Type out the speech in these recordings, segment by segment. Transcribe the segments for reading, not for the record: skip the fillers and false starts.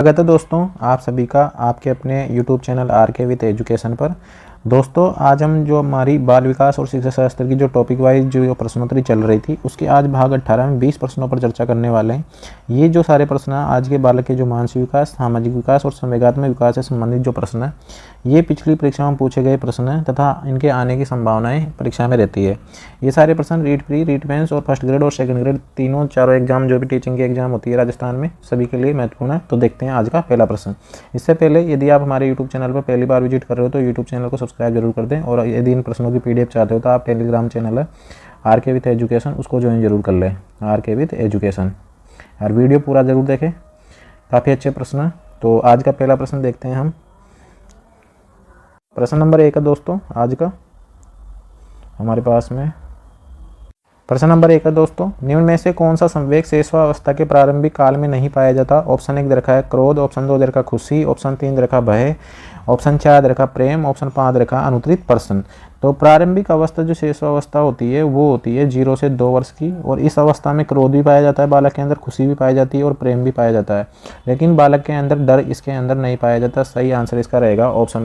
स्वागत है दोस्तों आप सभी का आपके अपने YouTube channel R K. With education पर। दोस्तों आज हम जो हमारी बाल विकास और शिक्षा शास्त्र की जो टॉपिक वाइज जो प्रश्नोत्तरी चल रही थी उसके आज भाग 18 में 20 प्रश्नों पर चर्चा करने वाले हैं। ये जो सारे प्रश्न हैं आज के बालक के जो मानसिक विकास, सामाजिक विकास और संवेगात्मक विकास से संबंधित जो प्रश्न है ये पिछली परीक्षाओं में पूछे गए प्रश्न हैं तथा इनके आने की संभावनाएं परीक्षा में रहती है। ये सारे प्रश्न रीट प्री, रीट मेंस और फर्स्ट ग्रेड और सेकंड ग्रेड चारों एग्जाम जो भी टीचिंग की एग्जाम होती है राजस्थान में सभी के लिए महत्वपूर्ण है। तो देखते हैं आज का पहला प्रश्न। इससे पहले यदि आप हमारे यूट्यूब चैनल पर पहली बार विजिट कर रहे हो तो यूट्यूब चैनल को सब्सक्राइब जरूर कर दें और यदि इन प्रश्नों की PDF चाहते हो तो आप टेलीग्राम चैनल है आर.के. विद एजुकेशन उसको ज्वाइन जरूर कर लें, आर.के. With education. और वीडियो पूरा जरूर देखें, काफ़ी अच्छे प्रश्न हैं। तो आज का पहला प्रश्न देखते हैं हम। प्रश्न नंबर 1 है दोस्तों आज का हमारे पास में। प्रश्न नंबर 1 है दोस्तों, निम्न में से कौन सा संवेग शैशवावस्था के प्रारंभिक काल में नहीं पाया जाता? ऑप्शन 1 दे रखा है क्रोध, ऑप्शन 2 दे रखा खुशी, ऑप्शन 3 दे रखा भय, ऑप्शन 4 दे रखा प्रेम, ऑप्शन 5 दे रखा अनुत्तरित प्रश्न। तो प्रारंभिक अवस्था जो शैशवावस्था होती है वो होती है 0 से 2 वर्ष की और इस अवस्था में क्रोध भी पाया जाता है बालक के अंदर, खुशी भी पाई जाती है और प्रेम भी पाया जाता है, लेकिन बालक के अंदर डर इसके अंदर नहीं पाया जाता। सही आंसर इसका रहेगा ऑप्शन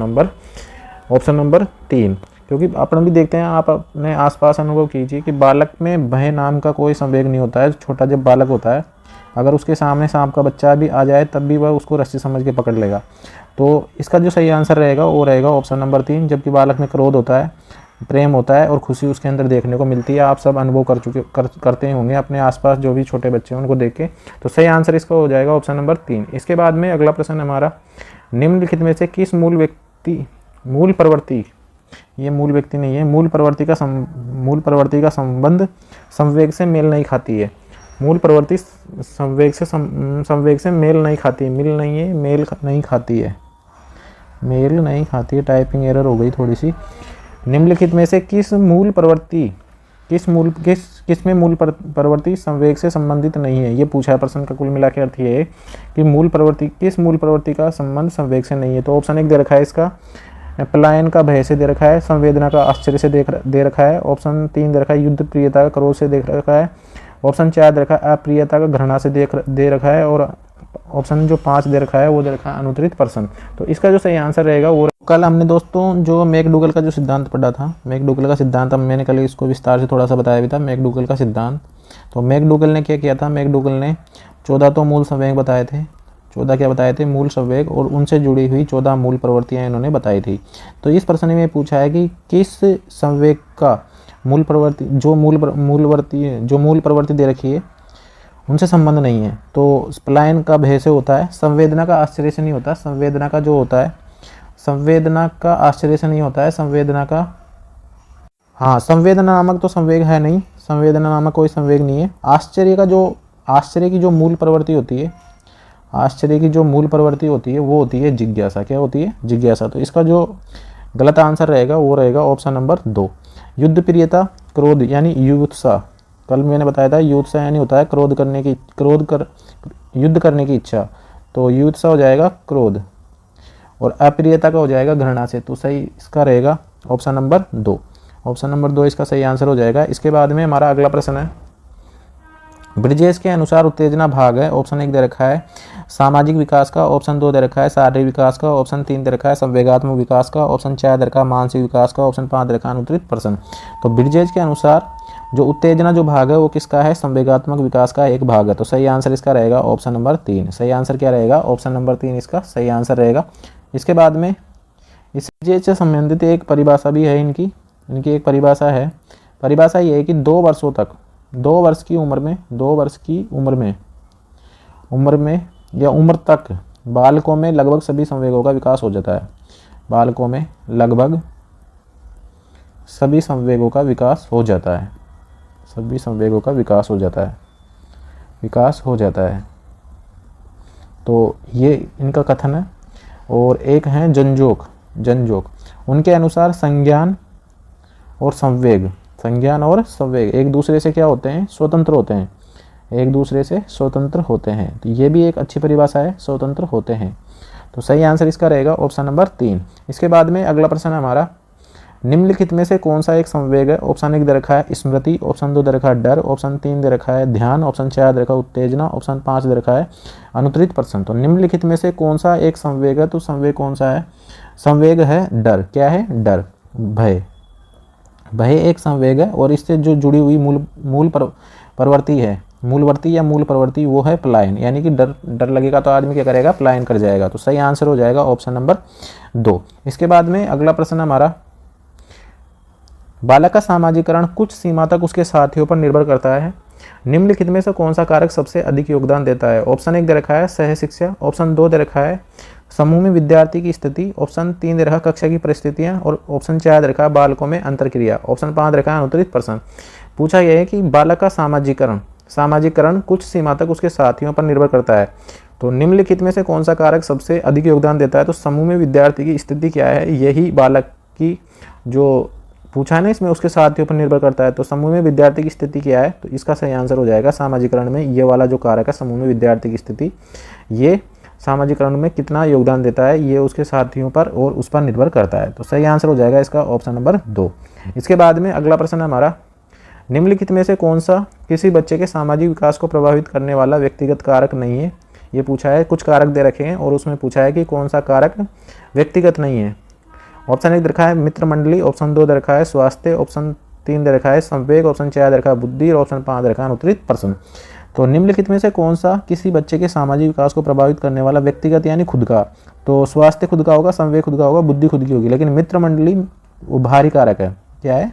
नंबर 3। क्योंकि अपन भी देखते हैं, आप अपने आसपास अनुभव कीजिए कि बालक में भय नाम का कोई संवेग नहीं होता है। छोटा जब बालक होता है अगर उसके सामने सांप का बच्चा भी आ जाए तब भी वह उसको रस्सी समझ के पकड़ लेगा। तो इसका जो सही आंसर रहेगा वो रहेगा ऑप्शन नंबर 3। जबकि बालक में क्रोध होता है, प्रेम होता है और खुशी उसके अंदर देखने को मिलती है। आप सब अनुभव करते होंगे अपने आसपास जो भी छोटे बच्चे हैं उनको देख के। तो सही आंसर इसका हो जाएगा ऑप्शन नंबर 3। इसके बाद में अगला प्रश्न हमारा, निम्नलिखित में से किस मूल प्रवृत्ति, ये मूल व्यक्ति नहीं है, मूल प्रवृत्ति का संबंध संवेग से मेल नहीं खाती है? मूल प्रवृत्ति संवेग से मेल नहीं खाती है। टाइपिंग एरर हो गई थोड़ी सी। निम्नलिखित में से किस में मूल प्रवृत्ति संवेग से संबंधित नहीं है? ये पूछा है प्रश्न का। कुल मिला के अर्थ ये है कि किस मूल प्रवृत्ति का संबंध संवेग से नहीं है। तो ऑप्शन 1 दे रखा है इसका पलायन का भय से दे रखा है, संवेदना का आश्चर्य से दे रखा है, ऑप्शन 3 दे रखा है युद्ध प्रियता का क्रोध से दे रखा है, ऑप्शन 4 दे रखा है अप्रियता का घृणा से दे रखा है और ऑप्शन जो 5 दे रखा है वो दे रखा है अनुत्तरित प्रश्न। तो इसका जो सही आंसर रहेगा वो, कल हमने दोस्तों जो मैकडूगल का जो सिद्धांत पढ़ा था, मैकडूगल का सिद्धांत मैंने कल इसको विस्तार से थोड़ा सा बताया भी था, मैकडूगल का सिद्धांत। तो मैकडूगल ने क्या किया था, मैकडूगल ने 14 तो मूल संवेग बताए थे, 14 क्या बताए थे? मूल संवेग, और उनसे जुड़ी हुई 14 मूल प्रवृत्तियां इन्होंने बताई थी। तो इस प्रश्न में पूछा है कि किस संवेग का मूल प्रवृत्ति जो मूल प्रवृत्ति दे रखी है उनसे संबंध नहीं है। तो पलायन का भय से होता है, संवेदना का आश्चर्य से नहीं होता, संवेदना का जो होता है संवेदना का आश्चर्य से नहीं होता है, संवेदना नामक तो संवेग है नहीं, संवेदना नामक कोई संवेग नहीं है। आश्चर्य की जो मूल प्रवृत्ति होती है वो होती है जिज्ञासा। क्या होती है? जिज्ञासा। तो इसका जो गलत आंसर रहेगा वो रहेगा ऑप्शन नंबर 2। युद्ध प्रियता, क्रोध यानी युत्सा, कल मैंने बताया था युत्सा यानी होता है युद्ध करने की इच्छा। तो युत्सा हो जाएगा क्रोध और अप्रियता का हो जाएगा घृणा से। तो सही इसका रहेगा ऑप्शन नंबर 2। ऑप्शन नंबर 2 इसका सही आंसर हो जाएगा। इसके बाद में हमारा अगला प्रश्न है, ब्रिजेश के अनुसार उत्तेजना भाग है। ऑप्शन 1 दे रखा है सामाजिक विकास का, ऑप्शन 2 दे रखा है शारीरिक विकास का, ऑप्शन 3 दे रखा है संवेगात्मक विकास का, ऑप्शन 4 दे रखा है मानसिक विकास का, ऑप्शन 5 दे रखा है अनुत्तरित प्रश्न। तो ब्रिजेश के अनुसार जो उत्तेजना जो भाग है वो किसका है? संवेगात्मक विकास का एक भाग है। तो सही आंसर इसका रहेगा ऑप्शन नंबर 3। सही आंसर क्या रहेगा? ऑप्शन नंबर 3 इसका सही आंसर रहेगा। इसके बाद में इस ब्रिजेश से संबंधित एक परिभाषा भी है, इनकी एक परिभाषा है। परिभाषा ये है कि 2 वर्ष की उम्र में या उम्र तक बालकों में लगभग सभी संवेगों का विकास हो जाता है। बालकों में लगभग सभी संवेगों का विकास हो जाता है। तो ये इनका कथन है। और एक है जनजोक, उनके अनुसार संज्ञान और संवेग एक दूसरे से क्या होते हैं? स्वतंत्र होते हैं। तो ये भी एक अच्छी परिभाषा है, स्वतंत्र होते हैं। तो सही आंसर इसका रहेगा ऑप्शन नंबर 3। इसके बाद में अगला प्रश्न है हमारा, निम्नलिखित में से कौन सा एक संवेग है? ऑप्शन 1 दे रखा है स्मृति, ऑप्शन 2 दे रखा है डर, ऑप्शन 3 दे रखा है ध्यान, ऑप्शन 4 दे रखा है उत्तेजना, ऑप्शन 5 दे रखा है अनुत्तरित प्रश्न। तो निम्नलिखित में से कौन सा एक संवेग है? तो संवेग कौन सा है? संवेग है डर। क्या है? डर, भय। भय एक संवेग है और इससे जो जुड़ी हुई मूल प्रवृत्ति है, मूलवर्ती या मूल प्रवृत्ति, वो है पलायन। यानी कि डर लगेगा तो आदमी क्या करेगा? पलायन कर जाएगा। तो सही आंसर हो जाएगा ऑप्शन नंबर 2। इसके बाद में अगला प्रश्न हमारा, बालक का सामाजिकरण कुछ सीमा तक उसके साथियों पर निर्भर करता है। निम्नलिखित में से कौन सा कारक सबसे अधिक योगदान देता है? ऑप्शन 1 दे रखा है सह शिक्षा, ऑप्शन 2 दे रखा है समूह में विद्यार्थी की स्थिति, ऑप्शन 3 दे रखा कक्षा की परिस्थितियां और ऑप्शन 4 दे रखा बालकों में अंतरक्रिया, ऑप्शन 5 दे रखा है अनुत्तरित प्रश्न। पूछा यह है कि बालक का सामाजिकरण कुछ सीमा तक उसके साथियों पर निर्भर करता है। तो निम्नलिखित में से कौन सा कारक सबसे अधिक योगदान देता है? तो समूह में विद्यार्थी की स्थिति क्या है? यही बालक की जो पूछा है ना, इसमें उसके साथियों पर निर्भर करता है। तो समूह में विद्यार्थी की स्थिति क्या है? तो इसका सही आंसर हो जाएगा सामाजिकरण में ये वाला जो कारक है समूह में विद्यार्थी की स्थिति, ये सामाजिकरण में कितना योगदान देता है, ये उसके साथियों पर और उस पर निर्भर करता है। तो सही आंसर हो जाएगा इसका ऑप्शन नंबर 2। इसके बाद में अगला प्रश्न है हमारा, निम्नलिखित में से कौन सा किसी बच्चे के सामाजिक विकास को प्रभावित करने वाला व्यक्तिगत कारक नहीं है? ये पूछा है, कुछ कारक दे रखे हैं और उसमें पूछा है कि कौन सा कारक व्यक्तिगत नहीं है। ऑप्शन 1 दे रखा है मित्र मंडली, ऑप्शन 2 दे रखा है स्वास्थ्य, ऑप्शन 3 दे रखा है संवेग, ऑप्शन 4 दे रखा है बुद्धि और ऑप्शन 5 दे रखा है अनुत्तरित प्रश्न। तो निम्नलिखित में से कौन सा किसी बच्चे के सामाजिक विकास को प्रभावित करने वाला व्यक्तिगत यानी खुद का? तो स्वास्थ्य खुद का होगा, संवेग खुद का होगा, बुद्धि खुद की होगी, लेकिन मित्र मंडली वो बाहरी कारक है। क्या है?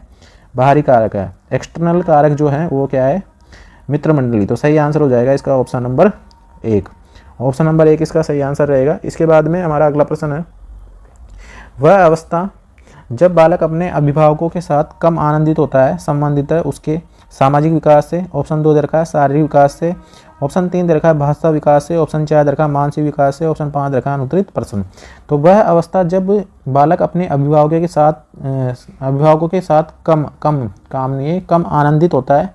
बाहरी कारक है। एक्सटर्नल कारक जो है वो क्या है? मित्र मंडली। तो सही आंसर हो जाएगा इसका ऑप्शन नंबर 1। ऑप्शन नंबर 1 इसका सही आंसर रहेगा। इसके बाद में हमारा अगला प्रश्न है, वह अवस्था जब बालक अपने अभिभावकों के साथ कम आनंदित होता है संबंधित है उसके सामाजिक विकास से। ऑप्शन 2 दे रखा है शारीरिक विकास से, ऑप्शन 3 दे रखा है भाषा विकास से, ऑप्शन 4 दे रखा है मानसिक विकास से, ऑप्शन 5 दे रखा है अनुत्तरित प्रश्न। तो वह अवस्था जब बालक अपने अभिभावकों के साथ कम आनंदित होता है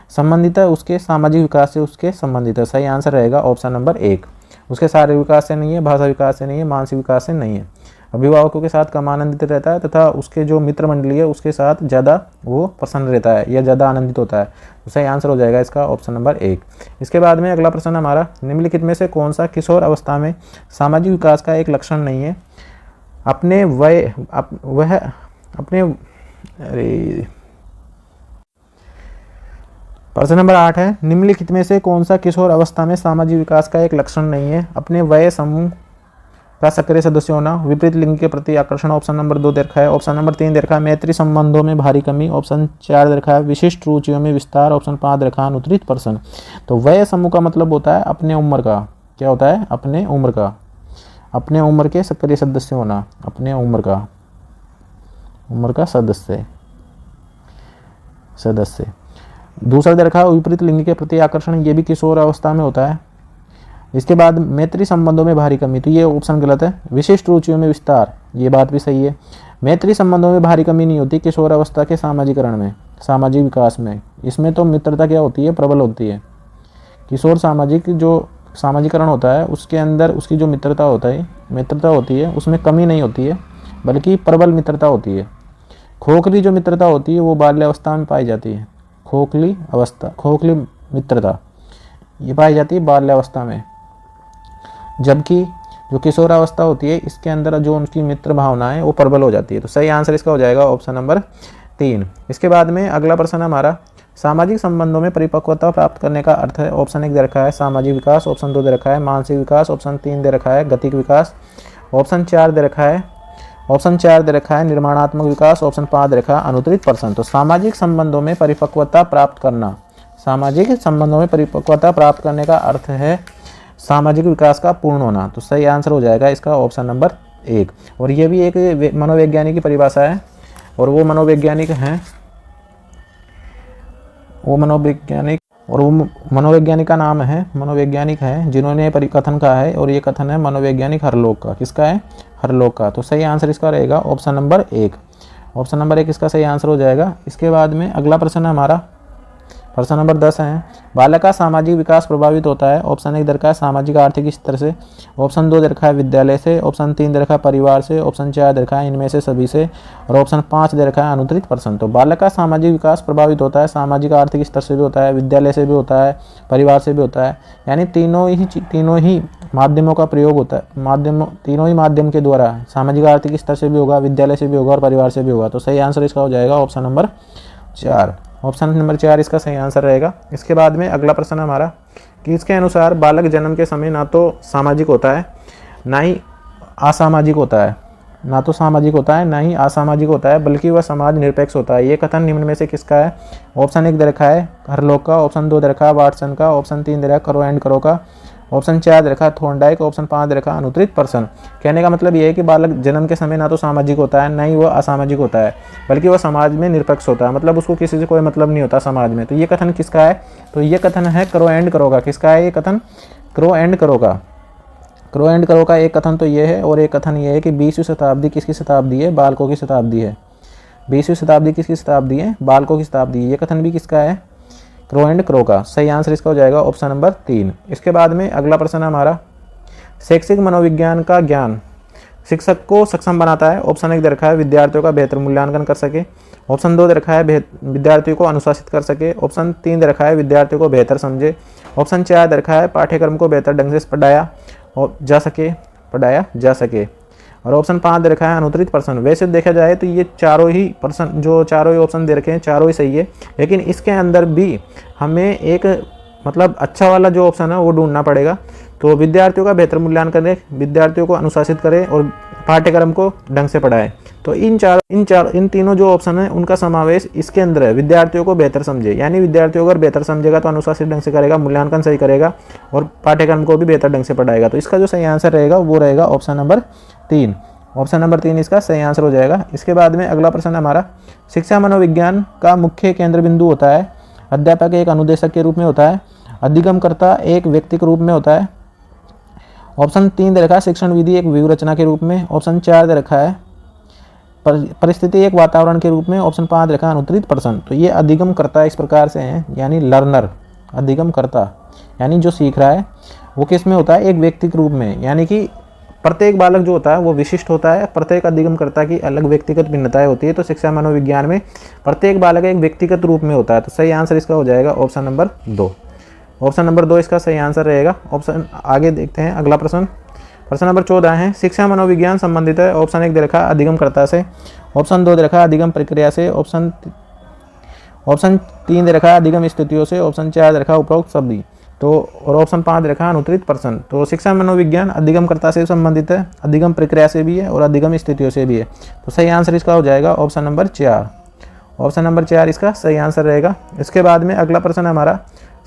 संबंधित है उसके सामाजिक विकास से उसके संबंधित है। सही आंसर रहेगा ऑप्शन नंबर 1। उसके शारीरिक विकास से नहीं है, भाषा विकास से नहीं है, मानसिक विकास से नहीं है। अभिभावकों के साथ कम आनंदित रहता है तथा उसके जो मित्र मंडली है उसके साथ ज़्यादा वो प्रसन्न रहता है या ज़्यादा आनंदित होता है। तो सही आंसर हो जाएगा इसका ऑप्शन नंबर 1। इसके बाद में अगला प्रश्न हमारा, निम्नलिखित में से कौन सा किशोर अवस्था में सामाजिक विकास का एक लक्षण नहीं है? प्रश्न नंबर 8 है, निम्नलिखित में से कौन सा किशोर अवस्था में सामाजिक विकास का एक लक्षण नहीं है? अपने वय समूह का सक्रिय सदस्य होना, विपरीत लिंग के प्रति आकर्षण, ऑप्शन नंबर 2 दे रखा है, ऑप्शन नंबर 3 दे रखा है मैत्री संबंधों में भारी कमी, ऑप्शन 4 दे रखा है विशिष्ट रुचियों में विस्तार, ऑप्शन 5 दे रखा है अनुत्तरित प्रश्न। तो वय समूह का मतलब होता है अपने उम्र का, क्या होता है? अपने उम्र के सक्रिय सदस्य होना, अपने उम्र का सदस्य। दूसरा दे रखा है विपरीत लिंग के प्रति आकर्षण, ये भी किशोर अवस्था में होता है। इसके बाद मैत्री संबंधों में भारी कमी, तो ये ऑप्शन गलत है। विशिष्ट रुचियों में विस्तार, ये बात भी सही है। मैत्री संबंधों में भारी कमी नहीं होती किशोर अवस्था के सामाजिकरण में, सामाजिक विकास में। इसमें तो मित्रता क्या होती है? प्रबल होती है। किशोर सामाजिकरण होता है उसके अंदर उसकी जो मित्रता होती है उसमें कमी नहीं होती है बल्कि प्रबल मित्रता होती है। खोखली जो मित्रता होती है वो बाल्यावस्था में पाई जाती है। खोखली मित्रता ये पाई जाती है बाल्यावस्था में, जबकि जो किशोरावस्था होती है इसके अंदर जो उनकी मित्र भावना है वो प्रबल हो जाती है। तो सही आंसर इसका हो जाएगा ऑप्शन नंबर 3। इसके बाद में अगला प्रश्न हमारा, सामाजिक संबंधों में परिपक्वता प्राप्त करने का अर्थ है। ऑप्शन 1 दे रखा है सामाजिक विकास, ऑप्शन 2 दे रखा है मानसिक विकास, ऑप्शन 3 दे रखा है गतिक विकास, ऑप्शन 4 दे रखा है निर्माणात्मक विकास, ऑप्शन 5 दे रखा है अनुत्तरित प्रश्न। तो सामाजिक संबंधों में परिपक्वता प्राप्त करने का अर्थ है सामाजिक विकास का पूर्ण होना। तो सही आंसर हो जाएगा इसका ऑप्शन नंबर 1। और ये भी एक मनोवैज्ञानिक की परिभाषा है और वो मनोवैज्ञानिक का नाम है, मनोवैज्ञानिक है जिन्होंने कथन कहा है और ये कथन है मनोवैज्ञानिक हरलोक का। किसका है? हरलोक का। तो सही आंसर इसका रहेगा ऑप्शन नंबर 1। ऑप्शन नंबर 1 इसका सही आंसर हो जाएगा। इसके बाद में अगला प्रश्न है हमारा, प्रश्न नंबर 10 है, बालक का सामाजिक विकास प्रभावित होता है। ऑप्शन 1 दे रखा है सामाजिक आर्थिक स्तर से, ऑप्शन 2 दे रखा है विद्यालय से, ऑप्शन 3 दे रखा है परिवार से, ऑप्शन 4 दे रखा है इनमें से सभी से, और ऑप्शन 5 दे रखा है अनुत्तरित प्रश्न। तो बालक का सामाजिक विकास प्रभावित होता है, सामाजिक आर्थिक स्तर से भी होता है, विद्यालय से भी होता है, परिवार से भी होता है, यानी तीनों ही माध्यमों का प्रयोग होता है। तीनों ही माध्यम के द्वारा सामाजिक आर्थिक स्तर से भी होगा, विद्यालय से भी होगा और परिवार से भी होगा। तो सही आंसर इसका हो जाएगा ऑप्शन नंबर 4। ऑप्शन नंबर 4 इसका सही आंसर रहेगा। इसके बाद में अगला प्रश्न हमारा कि इसके अनुसार बालक जन्म के समय ना तो सामाजिक होता है ना ही असामाजिक होता है, ना तो सामाजिक होता है ना ही असामाजिक होता है, बल्कि वह समाज निरपेक्ष होता है। ये कथन निम्न में से किसका है? ऑप्शन 1 दे रखा है हरलोक का, ऑप्शन 2 दे रखा है वाटसन का, ऑप्शन 3 दे रखा है करो एंड करो का, ऑप्शन 4 दे रखा है थॉर्नडाइक, ऑप्शन 5 दे रखा है अनुत्तरित प्रश्न। कहने का मतलब ये है कि बालक जन्म के समय ना तो सामाजिक होता है ना ही वह असामाजिक होता है, बल्कि वह समाज में निरपेक्ष होता है, मतलब उसको किसी से कोई मतलब नहीं होता समाज में। तो ये कथन किसका है? तो ये कथन है करो एंड करो का। किसका है ये कथन? करो एंड करो का। करो एंड करो का एक कथन तो ये है, और एक कथन ये है कि 20वीं शताब्दी किसकी शताब्दी है? बालकों की शताब्दी है। 20वीं शताब्दी किसकी शताब्दी है? बालकों की शताब्दी है। ये कथन भी किसका है? क्रो एंड क्रो का। सही आंसर इसका हो जाएगा ऑप्शन नंबर 3। इसके बाद में अगला प्रश्न हमारा, शैक्षिक मनोविज्ञान का ज्ञान शिक्षक को सक्षम बनाता है। ऑप्शन 1 दे रखा है विद्यार्थियों का बेहतर मूल्यांकन कर सके, ऑप्शन 2 दे रखा है विद्यार्थियों को अनुशासित कर सके, ऑप्शन 3 दे रखा है विद्यार्थियों को बेहतर समझे, ऑप्शन 4 दे रखा है पाठ्यक्रम को बेहतर ढंग से पढ़ाया जा सके, और ऑप्शन 5 दे रखा है अनुत्तरित प्रश्न। वैसे देखा जाए तो ये चारों ही ऑप्शन दे रखे हैं, चारों ही सही है, लेकिन इसके अंदर भी हमें एक मतलब अच्छा वाला जो ऑप्शन है वो ढूंढना पड़ेगा। तो विद्यार्थियों का बेहतर मूल्यांकन करें, विद्यार्थियों को अनुशासित करें और पाठ्यक्रम को ढंग से पढ़ाएं। तो इन तीनों जो ऑप्शन है उनका समावेश इसके अंदर है। विद्यार्थियों को बेहतर समझे, यानी विद्यार्थियों को अगर बेहतर समझेगा तो अनुशासित ढंग से करेगा, मूल्यांकन सही करेगा और पाठ्यक्रम को भी बेहतर ढंग से पढ़ाएगा। तो इसका जो सही आंसर रहेगा वो रहेगा ऑप्शन नंबर 3। ऑप्शन नंबर 3 इसका सही आंसर हो जाएगा। इसके बाद में अगला प्रश्न हमारा, शिक्षा मनोविज्ञान का मुख्य केंद्र बिंदु होता है। अध्यापक एक अनुदेशक के रूप में होता है, अधिगमकर्ता एक व्यक्ति के रूप में होता है, ऑप्शन 3 दे रखा है शिक्षण विधि एक व्यूह रचना के रूप में, ऑप्शन 4 दे रखा है परिस्थिति एक वातावरण के रूप में, ऑप्शन 5 दे रखा है अनुत्तरित प्रश्न। तो ये अधिगमकर्ता इस प्रकार से हैं, यानी लर्नर, अधिगमकर्ता यानी जो सीख रहा है वो किस में होता है? एक व्यक्ति के रूप में, यानी कि प्रत्येक बालक जो होता है वो विशिष्ट होता है, प्रत्येक अधिगमकर्ता की अलग व्यक्तिगत भिन्नताएं होती है। तो शिक्षा मनोविज्ञान में प्रत्येक बालक एक व्यक्तिगत रूप में होता है। तो सही आंसर इसका हो जाएगा ऑप्शन नंबर 2। ऑप्शन नंबर 2 इसका सही आंसर रहेगा। ऑप्शन आगे देखते हैं अगला प्रश्न नंबर 14 है, शिक्षा मनोविज्ञान संबंधित है। ऑप्शन 1 दे रखा है अधिगमकर्ता से, ऑप्शन 2 दे रखा है अधिगम प्रक्रिया से, ऑप्शन 3 दे रखा है अधिगम स्थितियों से, ऑप्शन 4 दे रखा है उपरोक्त सभी, तो और ऑप्शन 5 दे रखा है अनुत्तरित प्रश्न। तो शिक्षा मनोविज्ञान अधिगमकर्ता से संबंधित है, अधिगम प्रक्रिया से भी है और अधिगम स्थितियों से भी है। तो सही आंसर इसका हो जाएगा ऑप्शन नंबर 4। ऑप्शन नंबर 4 इसका सही आंसर रहेगा। इसके बाद में अगला प्रश्न हमारा,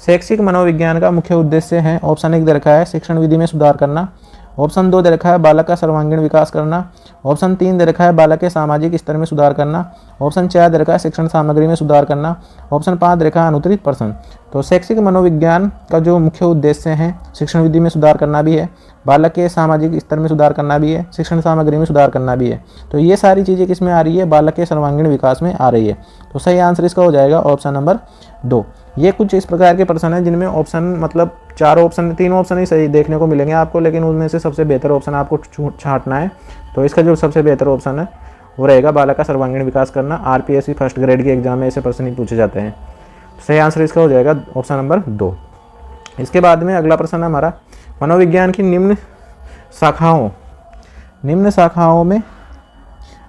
शैक्षिक मनोविज्ञान का मुख्य उद्देश्य है। ऑप्शन 1 दे रखा है शिक्षण विधि में सुधार करना, ऑप्शन 2 दे रखा है बालक का सर्वांगीण विकास करना, ऑप्शन 3 दे रखा है बालक के सामाजिक स्तर में सुधार करना, ऑप्शन 4 दे रखा है शिक्षण सामग्री में सुधार करना, ऑप्शन 5 दे रखा है अनुत्तरित प्रश्न। तो शैक्षिक मनोविज्ञान का जो मुख्य उद्देश्य है शिक्षण विधि में सुधार करना भी है, बालक के सामाजिक स्तर में सुधार करना भी है, शिक्षण सामग्री में सुधार करना भी है। तो ये सारी चीज़ें किस में आ रही है? बालक के सर्वांगीण विकास में आ रही है। तो सही आंसर इसका हो जाएगा ऑप्शन नंबर 2। ये कुछ इस प्रकार के प्रश्न हैं जिनमें ऑप्शन मतलब 3 ऑप्शन ही सही देखने को मिलेंगे आपको, लेकिन उनमें से सबसे बेहतर ऑप्शन आपको छांटना है। तो इसका जो सबसे बेहतर ऑप्शन है वो रहेगा बालक का सर्वांगीण विकास करना। आरपीएससी फर्स्ट ग्रेड के एग्जाम में ऐसे प्रश्न ही पूछे जाते हैं। सही आंसर इसका हो जाएगा ऑप्शन नंबर 2। इसके बाद में अगला प्रश्न हमारा, मनोविज्ञान की निम्न शाखाओं में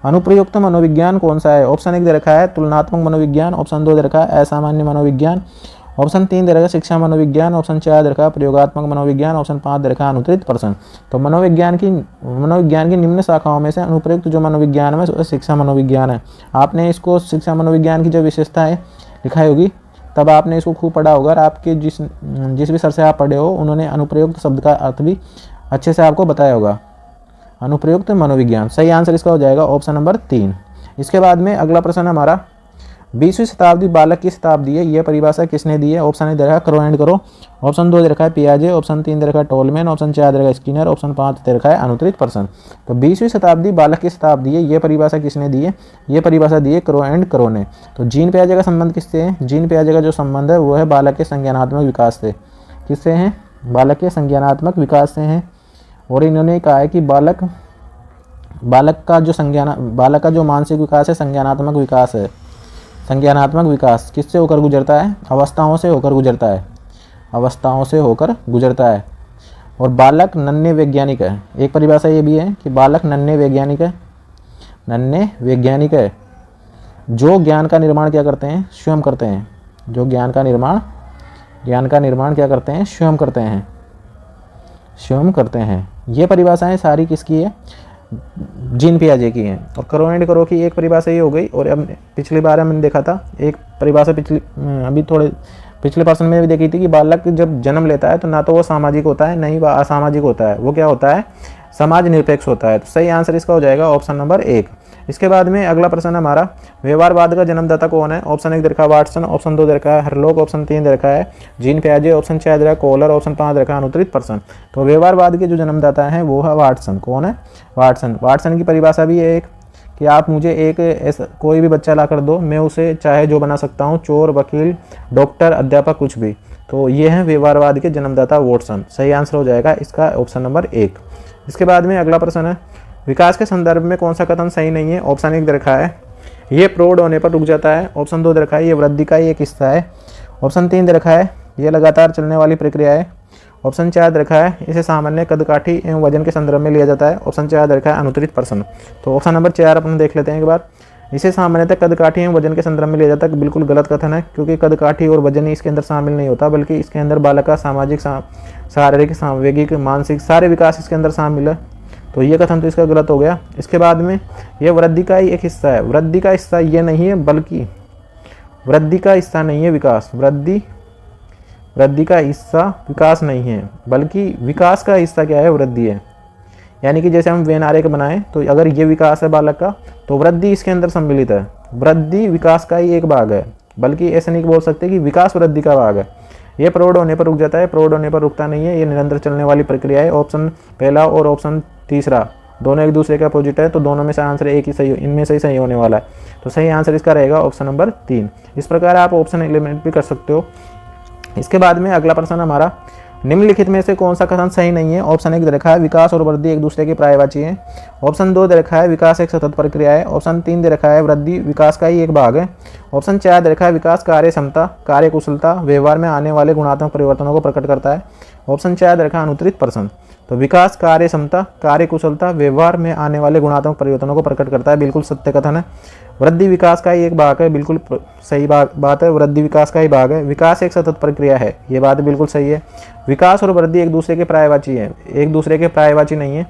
अनुप्रयुक्त मनोविज्ञान कौन सा है? ऑप्शन 1 दे रखा है तुलनात्मक मनोविज्ञान, ऑप्शन 2 दे रखा है असामान्य मनोविज्ञान, ऑप्शन 3 दे रखा है शिक्षा मनोविज्ञान, ऑप्शन 4 दे रखा है प्रयोगात्मक मनोविज्ञान, ऑप्शन 5 दे रखा है अनुत्तरित प्रश्न। तो मनोविज्ञान की निम्न शाखाओं में से अनुप्रयुक्त जो मनोविज्ञान है वो शिक्षा मनोविज्ञान है। आपने इसको शिक्षा मनोविज्ञान की जो विशेषताएं लिखाई होगी तब आपने इसको खूब पढ़ा होगा, और आपके जिस भी सर से आप पढ़े हो उन्होंने अनुप्रयुक्त शब्द का अर्थ भी अच्छे से आपको बताया होगा। अनुप्रयुक्त मनोविज्ञान, सही आंसर इसका हो जाएगा ऑप्शन नंबर 3। इसके बाद में अगला प्रश्न हमारा, 20वीं शताब्दी बालक की शताब्दी है, यह परिभाषा किसने दी है? ऑप्शन ए दे रखा है क्रो एंड करो, ऑप्शन 2 दे रखा है पियाजे, ऑप्शन 3 दे रखा है टोलमैन, ऑप्शन 4 दे रखा है स्किनर, ऑप्शन 5 दे रखा है अनुत्तरित पर्सन। तो 20वीं शताब्दी बालक की शताब्दी है, यह परिभाषा किसने दी है? यह परिभाषा दी है क्रो एंड करो ने। तो जीन पियाजे का संबंध किससे है? जीन पियाजे का जो संबंध है वो है बालक के संज्ञानात्मक विकास से। किससे हैं? बालक के संज्ञानात्मक विकास से हैं। और इन्होंने कहा है कि बालक का जो मानसिक विकास है संज्ञानात्मक विकास है। संज्ञानात्मक विकास किससे होकर गुजरता है? अवस्थाओं से होकर गुजरता है, अवस्थाओं से होकर गुजरता है। और बालक नन्हे वैज्ञानिक है। एक परिभाषा ये भी है कि बालक नन्हे वैज्ञानिक है, नन्हे वैज्ञानिक है जो ज्ञान का निर्माण क्या करते हैं? स्वयं करते हैं। जो ज्ञान का निर्माण क्या करते हैं? स्वयं करते हैं, स्वयं करते हैं। ये परिभाषाएं सारी किसकी है? जीन पियाजे की हैं। और करो एंड करो की एक परिभाषा ये हो गई। और अब पिछली बार हमने देखा था एक परिभाषा पिछले पर्सन में भी देखी थी कि बालक जब जन्म लेता है तो ना तो वो सामाजिक होता है, नहीं वह असामाजिक होता है, वो क्या होता है? समाज निरपेक्ष होता है। तो सही आंसर इसका हो जाएगा ऑप्शन नंबर 1। इसके बाद में अगला प्रश्न हमारा, व्यवहारवाद का जन्मदाता कौन है? ऑप्शन 1 दे रखा है वाटसन, ऑप्शन 2 दे रखा है हरलॉक, ऑप्शन 3 दे रखा है जीन पियाजे, ऑप्शन 4 दे रखा है कोहलर, ऑप्शन 5 दे रखा है अनुत्तरित पर्सन। तो व्यवहारवाद के जो जन्मदाता है वो है वाटसन। कौन है? वाटसन। वाटसन की परिभाषा भी है एक कि आप मुझे एक ऐसा कोई भी बच्चा ला कर दो, मैं उसे चाहे जो बना सकता हूँ, चोर, वकील, डॉक्टर, अध्यापक, कुछ भी। तो ये है व्यवहारवाद के जन्मदाता वाटसन। सही आंसर हो जाएगा इसका ऑप्शन नंबर 1। इसके बाद में अगला प्रश्न है, विकास के संदर्भ में कौन सा कथन सही नहीं है? ऑप्शन 1 दे रखा है ये प्रौढ़ होने पर रुक जाता है, ऑप्शन 2 दे रखा है ये वृद्धि का ही एक हिस्सा है, ऑप्शन 3 दे रखा है ये लगातार चलने वाली प्रक्रिया है, ऑप्शन 4 दे रखा है इसे सामान्य कदकाठी एवं वजन के संदर्भ में लिया जाता है, ऑप्शन 4 दे रखा है अनुत्तरित पर्सन। तो ऑप्शन नंबर 4 अपन देख लेते हैं एक बार। इसे सामान्यतः कदकाठी एवं वजन के संदर्भ में लिया जाता है, बिल्कुल गलत कथन है, क्योंकि कदकाठी और वजन ही इसके अंदर शामिल नहीं होता, बल्कि इसके अंदर बालक का सामाजिक, शारीरिक, सांवेगिक, मानसिक सारे विकास इसके अंदर शामिल है। तो ये कथन तो इसका गलत हो गया। इसके बाद में ये वृद्धि का ही एक हिस्सा है। वृद्धि का हिस्सा ये नहीं है, बल्कि वृद्धि का हिस्सा नहीं है विकास, वृद्धि का हिस्सा विकास नहीं है, बल्कि विकास का हिस्सा क्या है? वृद्धि है। यानी कि जैसे हम वेन आरेख बनाएं तो अगर ये विकास है बालक का तो वृद्धि इसके अंदर सम्मिलित है। वृद्धि विकास का ही एक भाग है, बल्कि ऐसे नहीं बोल सकते कि विकास वृद्धि का भाग है। ये प्रौढ़ होने पर रुक जाता है, प्रौढ़ होने पर रुकता नहीं है, ये निरंतर चलने वाली प्रक्रिया है। ऑप्शन पहला और ऑप्शन तीसरा दोनों एक दूसरे के अपोजिट है, तो दोनों में से आंसर एक ही सही, इनमें से ही सही होने वाला है। तो सही आंसर इसका रहेगा ऑप्शन नंबर 3। इस प्रकार आप ऑप्शन एलिमिनेट भी कर सकते हो। इसके बाद में अगला प्रश्न हमारा, निम्नलिखित में से कौन सा कथन सही नहीं है? ऑप्शन 1 दे रखा है विकास और वृद्धि एक दूसरे के पर्यायवाची हैं, ऑप्शन 2 दे रखा है विकास एक सतत प्रक्रिया है, ऑप्शन 3 दे रखा है वृद्धि विकास का ही एक भाग है, ऑप्शन 4 दे रखा है विकास कार्य क्षमता, कार्य कुशलता, व्यवहार में आने वाले गुणात्मक परिवर्तनों को प्रकट करता है, ऑप्शन 4 दे रखा है अनुत्तरित पर्सन। तो विकास, कार्य क्षमता, कार्य कुशलता, व्यवहार में आने वाले गुणात्मक परिवर्तनों को प्रकट करता है, बिल्कुल सत्य कथन है। वृद्धि विकास का ही एक भाग है, बिल्कुल सही बात है, वृद्धि विकास का ही भाग है। विकास एक सतत प्रक्रिया है, ये बात बिल्कुल सही है। विकास और वृद्धि एक दूसरे के पर्यायवाची है, एक दूसरे के पर्यायवाची नहीं है।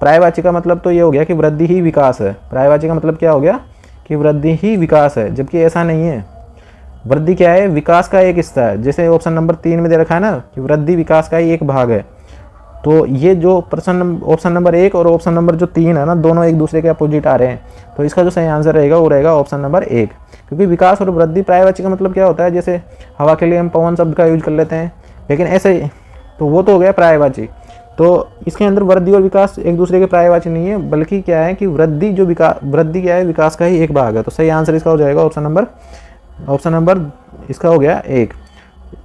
पर्यायवाची का मतलब तो ये हो गया कि वृद्धि ही विकास है, पर्यायवाची का मतलब क्या हो गया कि वृद्धि ही विकास है, जबकि ऐसा नहीं है। वृद्धि क्या है? विकास का एक हिस्सा है। जैसे ऑप्शन नंबर 3 में दे रखा है ना कि वृद्धि विकास का ही एक भाग है, तो ये जो प्रश्न ऑप्शन नंबर 1 और ऑप्शन नंबर जो 3 है ना, दोनों एक दूसरे के अपोजिट आ रहे हैं। तो इसका जो सही आंसर रहेगा वो रहेगा ऑप्शन नंबर 1, क्योंकि विकास और वृद्धि पर्यायवाची का मतलब क्या होता है? जैसे हवा के लिए हम पवन शब्द का यूज कर लेते हैं, लेकिन ऐसे तो वो तो हो गया पर्यायवाची। तो इसके अंदर वृद्धि और विकास एक दूसरे के पर्यायवाची नहीं है, बल्कि क्या है कि वृद्धि क्या है? विकास का ही एक भाग है। तो सही आंसर इसका हो जाएगा ऑप्शन नंबर इसका हो गया 1।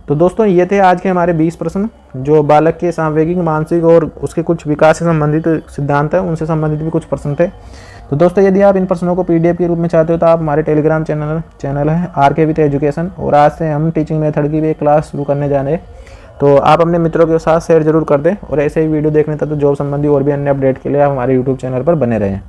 तो दोस्तों ये थे आज के हमारे 20 प्रश्न, जो बालक के सांवेगिक, मानसिक और उसके कुछ विकास से संबंधित सिद्धांत है, उनसे संबंधित भी कुछ प्रश्न थे। तो दोस्तों यदि आप इन प्रश्नों को PDF के रूप में चाहते हो तो आप हमारे टेलीग्राम चैनल है RK विद एजुकेशन, और आज से हम टीचिंग मेथड की भी एक क्लास शुरू करने जा रहे हैं। तो आप अपने मित्रों के साथ शेयर जरूर कर दें, और ऐसे ही वीडियो देखने तक तो जॉब संबंधी और भी अन्य अपडेट के लिए आप हमारे YouTube चैनल पर बने रहें।